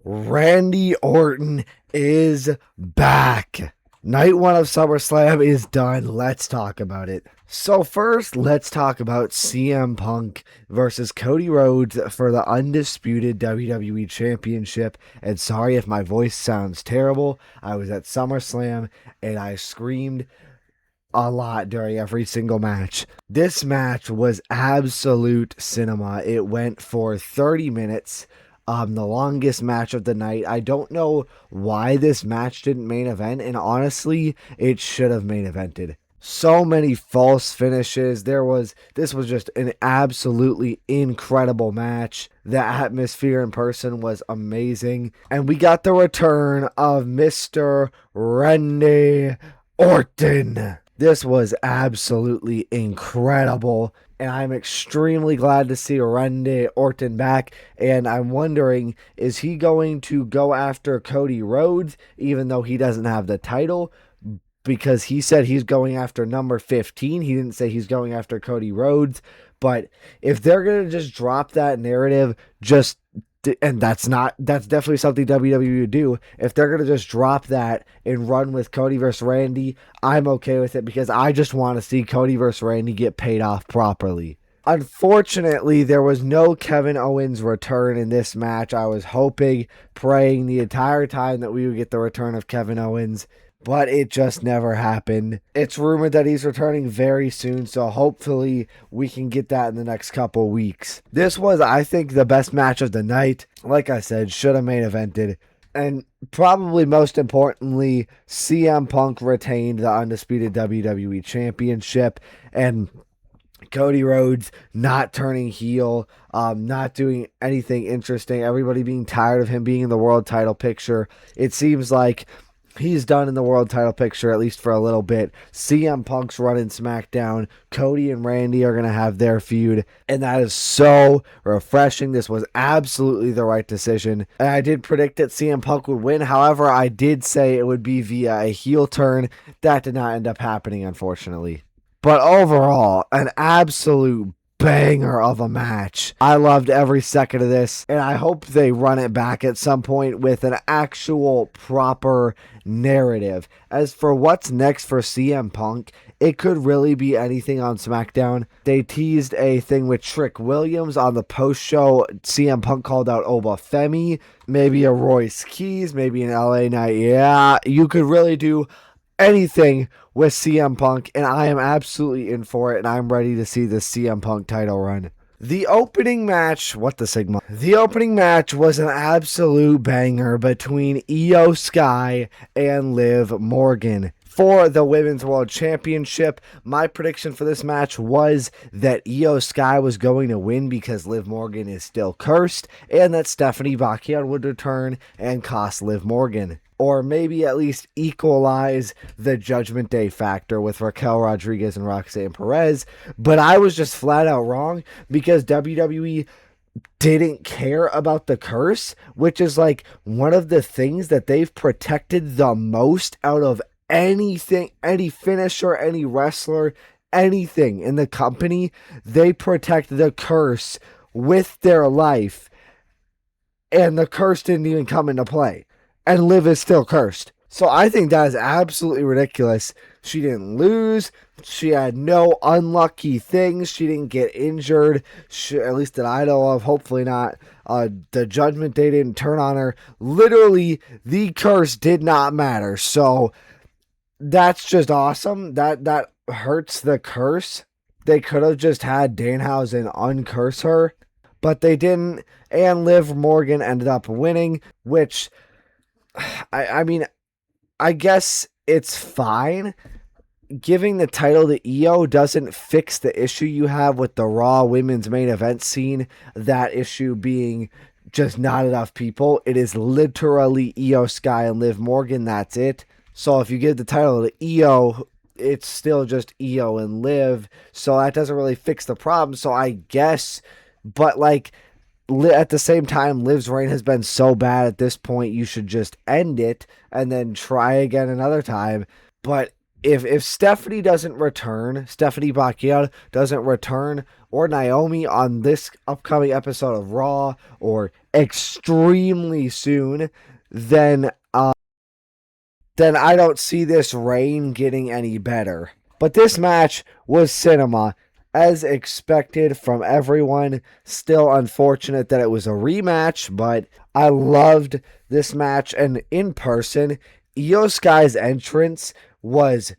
Randy Orton is back. Night one of SummerSlam is done. Let's talk about it. So first, let's talk about CM Punk versus Cody Rhodes for the undisputed WWE Championship. And sorry if my voice sounds terrible. I was at SummerSlam and I screamed a lot during every single match. This match was absolute cinema. It went for 30 minutes. The longest match of the night. I don't know why this match didn't main event, and honestly, it should have main evented. So many false finishes. This was just an absolutely incredible match. The atmosphere in person was amazing. And we got the return of Mr. Randy Orton. This was absolutely incredible. And I'm extremely glad to see Randy Orton back. And I'm wondering, is he going to go after Cody Rhodes, even though he doesn't have the title? Because he said he's going after number 15. He didn't say he's going after Cody Rhodes. But if they're going to just drop that narrative, and that's definitely something WWE would do. If they're going to just drop that and run with Cody versus Randy, I'm okay with it because I just want to see Cody versus Randy get paid off properly. Unfortunately, there was no Kevin Owens return in this match. I was hoping, praying the entire time that we would get the return of Kevin Owens, but it just never happened. It's rumored that he's returning very soon, so hopefully we can get that in the next couple weeks. This was, I think, the best match of the night. Like I said, should have main evented. And probably most importantly, CM Punk retained the undisputed WWE Championship, and Cody Rhodes not turning heel, not doing anything interesting, everybody being tired of him being in the world title picture. It seems like he's done in the world title picture, at least for a little bit. CM Punk's running SmackDown. Cody and Randy are going to have their feud, and that is so refreshing. This was absolutely the right decision. And I did predict that CM Punk would win. However, I did say it would be via a heel turn. That did not end up happening, unfortunately. But overall, an absolute banger of a match. I loved every second of this, and I hope they run it back at some point with an actual proper narrative. As for what's next for CM Punk, it could really be anything on SmackDown. They teased a thing with Trick Williams on the post-show. CM Punk called out OBA FEMI, maybe a Royce Keys, maybe an LA Knight. Yeah, you could really do anything with CM Punk, and I am absolutely in for it, and I'm ready to see the CM Punk title run. The opening match was an absolute banger between Io Sky and Liv Morgan for the Women's World Championship. My prediction for this match was that Io Sky was going to win because Liv Morgan is still cursed, and that Stephanie Bacchian would return and cost Liv Morgan. Or maybe at least equalize the Judgment Day factor with Raquel Rodriguez and Roxanne Perez. But I was just flat out wrong because WWE didn't care about the curse, which is like one of the things that they've protected the most out of anything, any finisher, any wrestler, anything in the company. They protect the curse with their life, and the curse didn't even come into play. And Liv is still cursed. So I think that is absolutely ridiculous. She didn't lose. She had no unlucky things. She didn't get injured. At least that I know of. Hopefully not. The Judgment Day didn't turn on her. Literally, the curse did not matter. So that's just awesome. That hurts the curse. They could have just had Danhausen uncurse her. But they didn't. And Liv Morgan ended up winning, which I mean, I guess it's fine. Giving the title to Io doesn't fix the issue you have with the Raw women's main event scene. That issue being just not enough people. It is literally Io Sky and Liv Morgan. That's it. So if you give the title to Io, it's still just Io and Liv. So that doesn't really fix the problem. So I guess, but like, at the same time, Liv's reign has been so bad at this point, you should just end it and then try again another time. But if Stephanie doesn't return, Stephanie Bacchial doesn't return, or Naomi on this upcoming episode of Raw, or extremely soon, then I don't see this reign getting any better. But this match was cinema, as expected from everyone. Still unfortunate that it was a rematch, but I loved this match. And in person, Io Sky's entrance was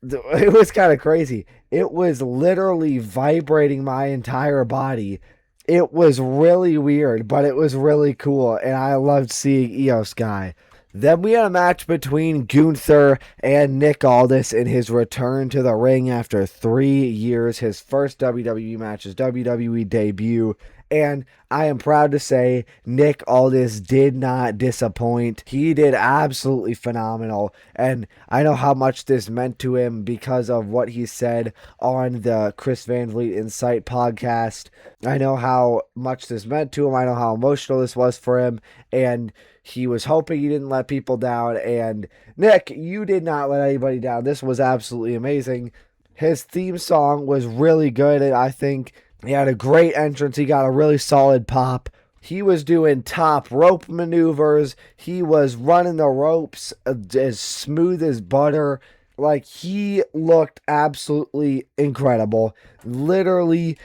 kind of crazy. It was literally vibrating my entire body. It was really weird, but it was really cool, and I loved seeing Io Sky. Then we had a match between Gunther and Nick Aldis in his return to the ring after 3 years, his first WWE match, his WWE debut. And I am proud to say Nick Aldis did not disappoint. He did absolutely phenomenal. And I know how much this meant to him because of what he said on the Chris Van Vliet Insight podcast. I know how much this meant to him. I know how emotional this was for him. And he was hoping he didn't let people down. And Nick, you did not let anybody down. This was absolutely amazing. His theme song was really good, and I think he had a great entrance. He got a really solid pop. He was doing top rope maneuvers. He was running the ropes as smooth as butter. Like, he looked absolutely incredible. Literally,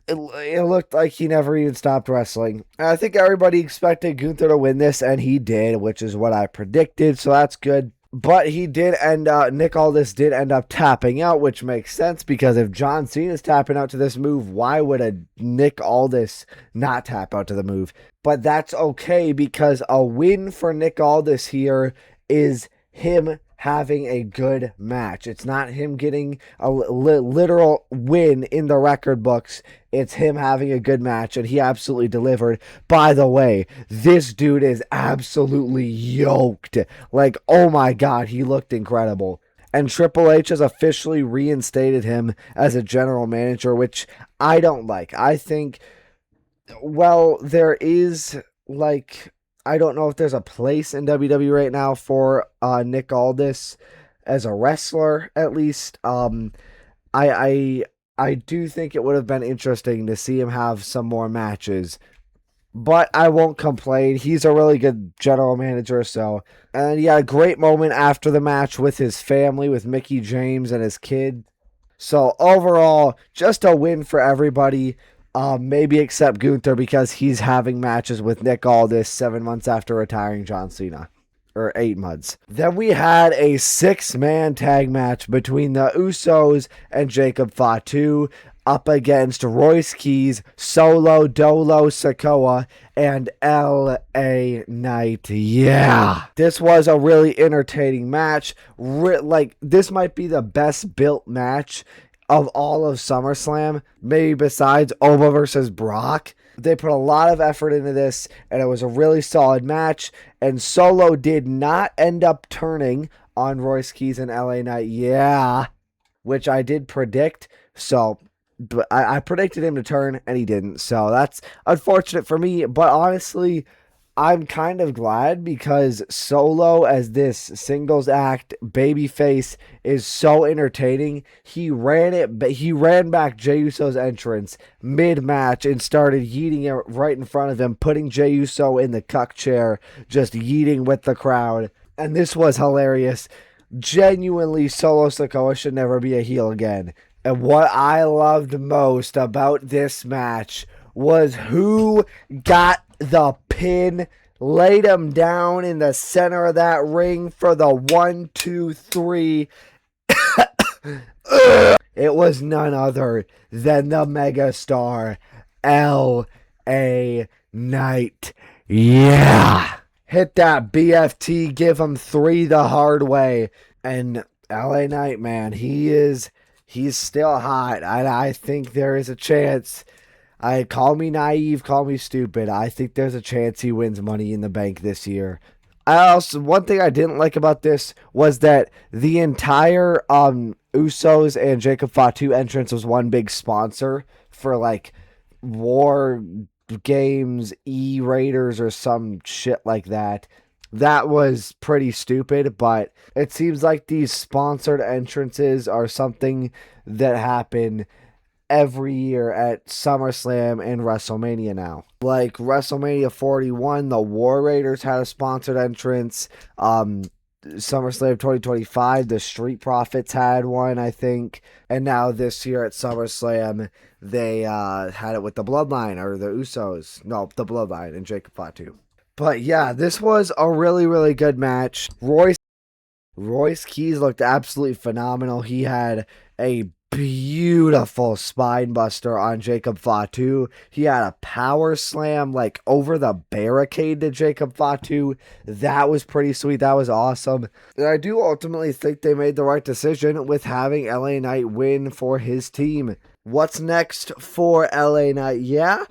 it looked like he never even stopped wrestling. And I think everybody expected Gunther to win this, and he did, which is what I predicted, so that's good. But he did end up, Nick Aldis did end up tapping out, which makes sense because if John Cena's tapping out to this move, why would a Nick Aldis not tap out to the move? But that's okay because a win for Nick Aldis here is him having a good match. It's not him getting a literal win in the record books. It's him having a good match, and he absolutely delivered. By the way, this dude is absolutely yoked. Like, oh my God, he looked incredible. And Triple H has officially reinstated him as a general manager, which I don't like. I think, well, there is, like, I don't know if there's a place in WWE right now for Nick Aldis as a wrestler, at least. I do think it would have been interesting to see him have some more matches, but I won't complain. He's a really good general manager, so. And he had a great moment after the match with his family, with Mickie James and his kid. So overall, just a win for everybody. Maybe except Gunther because he's having matches with Nick Aldis 7 months after retiring John Cena. Or 8 months. Then we had a 6-man tag match between the Usos and Jacob Fatu up against Royce Keys, Solo Dolo Sikoa, and LA Knight. Yeah. This was a really entertaining match. This might be the best built match of all of SummerSlam, maybe besides Oba versus Brock. They put a lot of effort into this, and it was a really solid match, and Solo did not end up turning on Royce Keys and LA Knight, yeah, which I did predict, so but I predicted him to turn, and he didn't, so that's unfortunate for me, but honestly, I'm kind of glad because Solo as this singles act babyface is so entertaining. He ran back Jey Uso's entrance mid-match and started yeeting it right in front of him, putting Jey Uso in the cuck chair, just yeeting with the crowd. And this was hilarious. Genuinely, Solo Sikoa should never be a heel again. And what I loved most about this match was who got the pin, laid him down in the center of that ring for the 1, 2, 3. It was none other than the megastar L.A. Knight. Yeah. Hit that BFT, give him 3 the hard way. And L.A. Knight, man, he's still hot. I think there is a chance. Call me naive, call me stupid. I think there's a chance he wins Money in the Bank this year. One thing I didn't like about this was that the entire Usos and Jacob Fatu entrance was one big sponsor for like War Games, E-Raiders or some shit like that. That was pretty stupid, but it seems like these sponsored entrances are something that happen every year at SummerSlam and WrestleMania now. Like WrestleMania 41, the War Raiders had a sponsored entrance. SummerSlam 2025, the Street Profits had one, I think. And now this year at SummerSlam, they had it with the Bloodline or the Usos. No, the Bloodline and Jacob Fatu. But yeah, this was a really, really good match. Royce Keys looked absolutely phenomenal. He had a beautiful spine buster on Jacob Fatu. He had a power slam like over the barricade to Jacob Fatu. That was pretty sweet. That was awesome. And I do ultimately think they made the right decision with having LA Knight win for his team. What's next for LA Knight? Yeah,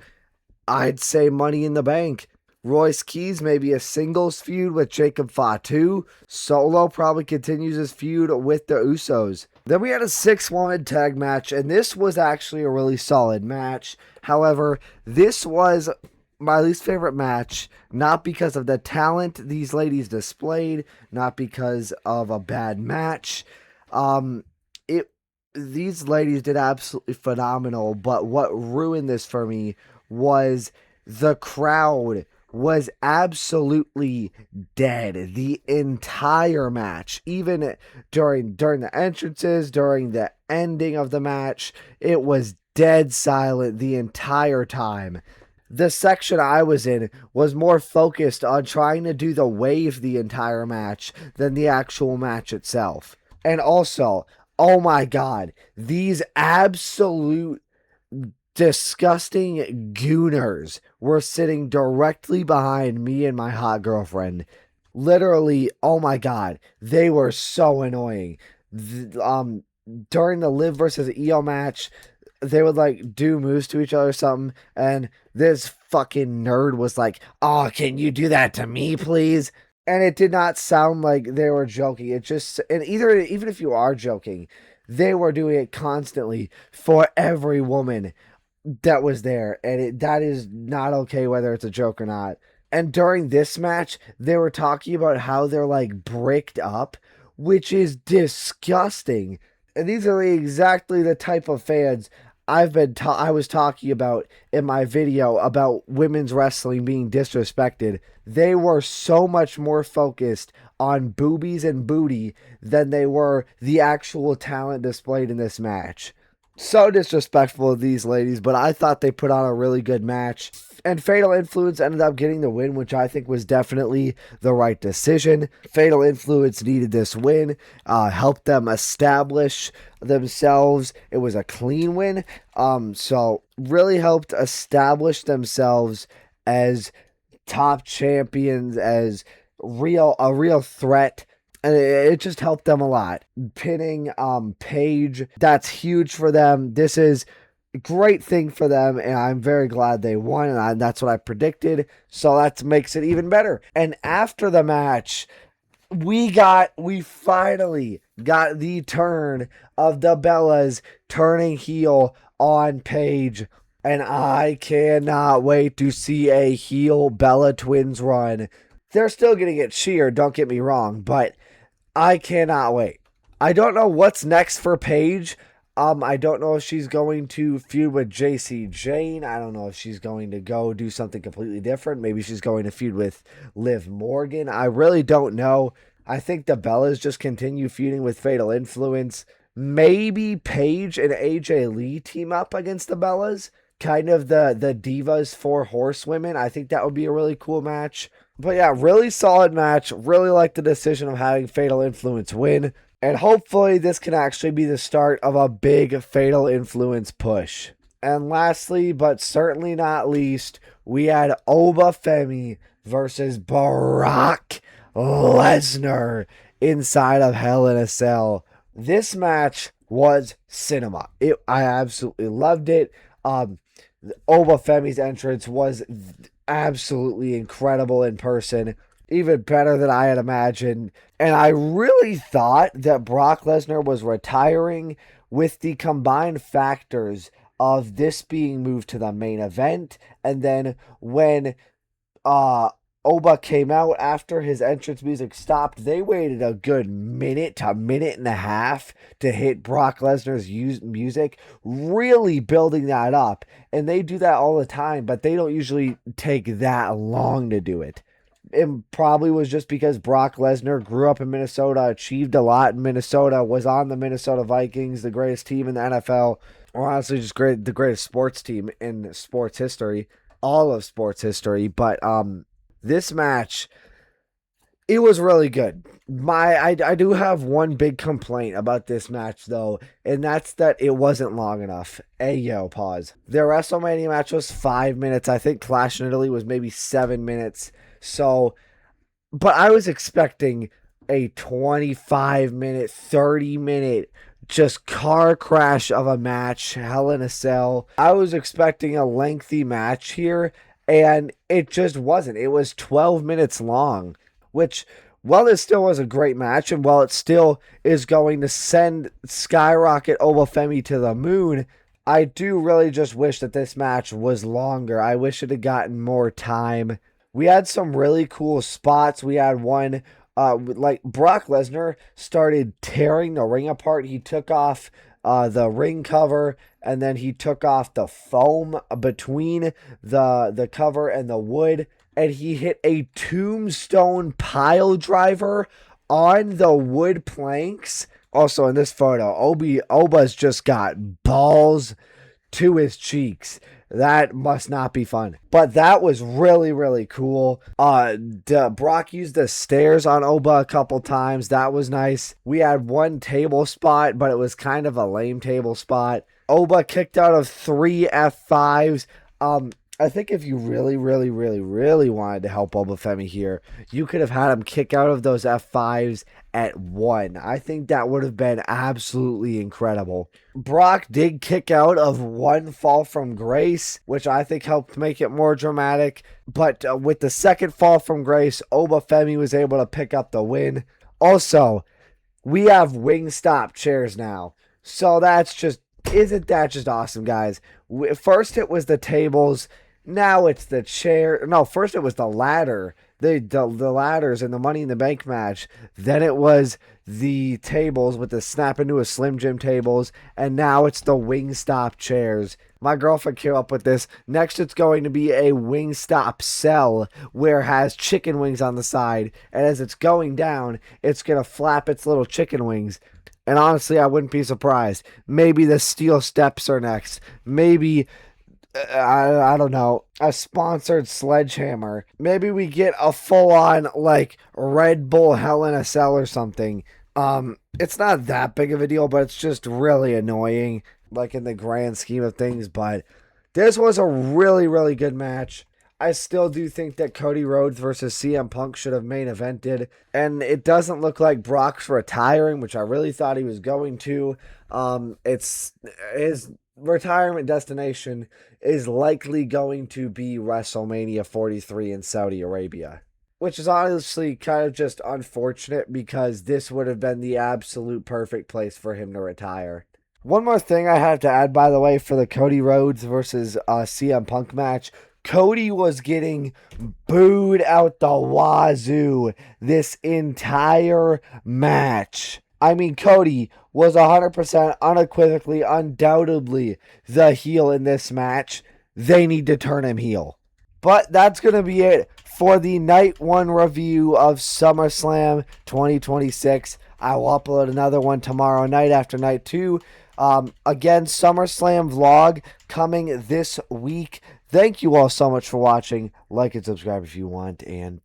I'd say Money in the Bank. Royce Keys maybe a singles feud with Jacob Fatu. Solo probably continues his feud with the Usos. Then we had a 6-woman tag match, and this was actually a really solid match. However, this was my least favorite match, not because of the talent these ladies displayed, not because of a bad match. These ladies did absolutely phenomenal, but what ruined this for me was the crowd was absolutely dead the entire match. Even during the entrances, during the ending of the match, it was dead silent the entire time. The section I was in was more focused on trying to do the wave the entire match than the actual match itself. And also, oh my god, these absolute disgusting gooners were sitting directly behind me and my hot girlfriend. Literally, oh my god, they were so annoying. During the Liv versus EO match, they would like do moves to each other or something, and this fucking nerd was like, "Oh, can you do that to me, please?" And it did not sound like they were joking. It just, and even if you are joking, they were doing it constantly for every woman that was there, and that is not okay, whether it's a joke or not. And during this match, they were talking about how they're like bricked up, which is disgusting. And these are exactly the type of fans I was talking about in my video about women's wrestling being disrespected. They were so much more focused on boobies and booty than they were the actual talent displayed in this match. So disrespectful of these ladies, but I thought they put on a really good match. And Fatal Influence ended up getting the win, which I think was definitely the right decision. Fatal Influence needed this win, helped them establish themselves. It was a clean win, so really helped establish themselves as top champions, as a real threat. And it just helped them a lot. Pinning Paige, that's huge for them. This is a great thing for them, and I'm very glad they won, and that's what I predicted. So that makes it even better. And after the match, we finally got the turn of the Bellas turning heel on Paige. And I cannot wait to see a heel Bella Twins run. They're still going to get cheered, don't get me wrong, but I cannot wait. I don't know what's next for Paige. I don't know if she's going to feud with JC Jane. I don't know if she's going to go do something completely different. Maybe she's going to feud with Liv Morgan. I really don't know. I think the Bellas just continue feuding with Fatal Influence. Maybe Paige and AJ Lee team up against the Bellas. Kind of the Divas 4 Horsewomen. I think that would be a really cool match. But yeah, really solid match. Really like the decision of having Fatal Influence win. And hopefully this can actually be the start of a big Fatal Influence push. And lastly, but certainly not least, we had OBA FEMI versus Brock Lesnar inside of Hell in a Cell. This match was cinema. I absolutely loved it. OBA FEMI's entrance was absolutely incredible in person, even better than I had imagined. And I really thought that Brock Lesnar was retiring with the combined factors of this being moved to the main event, and then when Oba came out after his entrance music stopped. They waited a good minute to a minute and a half to hit Brock Lesnar's music, really building that up. And they do that all the time, but they don't usually take that long to do it. It probably was just because Brock Lesnar grew up in Minnesota, achieved a lot in Minnesota, was on the Minnesota Vikings, the greatest team in the NFL, or honestly just the greatest sports team in sports history, all of sports history. But this match, it was really good. I do have one big complaint about this match though, and that's that it wasn't long enough. Ayo, pause. Their WrestleMania match was 5 minutes. I think Clash in Italy was maybe 7 minutes. So, but I was expecting a 25-minute, 30-minute just car crash of a match, Hell in a Cell. I was expecting a lengthy match here, and it just wasn't. It was 12 minutes long, which, while it still was a great match, and while it still is going to skyrocket OBA FEMI to the moon, I do really just wish that this match was longer. I wish it had gotten more time. We had some really cool spots. We had one, like Brock Lesnar started tearing the ring apart. He took off the ring cover, and then he took off the foam between the cover and the wood, and he hit a tombstone pile driver on the wood planks. Also in this photo, Oba's just got balls to his cheeks. That must not be fun. But that was really, really cool. Brock used the stairs on Oba a couple times. That was nice. We had one table spot, but it was kind of a lame table spot. Oba kicked out of 3 F5s. I think if you really, really, really, really wanted to help OBA FEMI here, you could have had him kick out of those F5s at 1. I think that would have been absolutely incredible. Brock did kick out of 1 fall from grace, which I think helped make it more dramatic. But with the second fall from grace, OBA FEMI was able to pick up the win. Also, we have Wingstop chairs now. So that's just, isn't that just awesome, guys? First it was the tables. Now it's the chair. No, first it was the ladder. The ladders in the Money in the Bank match. Then it was the tables with the snap into a Slim Jim tables. And now it's the Wingstop chairs. My girlfriend came up with this. Next it's going to be a Wingstop cell where it has chicken wings on the side. And as it's going down, it's going to flap its little chicken wings. And honestly, I wouldn't be surprised. Maybe the steel steps are next. Maybe, I don't know, a sponsored sledgehammer. Maybe we get a full-on, like, Red Bull Hell in a Cell or something. It's not that big of a deal, but it's just really annoying, like, in the grand scheme of things. But this was a really, really good match. I still do think that Cody Rhodes versus CM Punk should have main evented. And it doesn't look like Brock's retiring, which I really thought he was going to. It's his retirement destination is likely going to be WrestleMania 43 in Saudi Arabia, which is honestly kind of just unfortunate because this would have been the absolute perfect place for him to retire. One more thing I have to add, by the way, for the Cody Rhodes versus CM Punk match. Cody was getting booed out the wazoo this entire match. I mean, Cody was 100% unequivocally, undoubtedly the heel in this match. They need to turn him heel. But that's going to be it for the Night 1 review of SummerSlam 2026. I will upload another one tomorrow night after Night 2. Again, SummerSlam vlog coming this week. Thank you all so much for watching. Like and subscribe if you want, and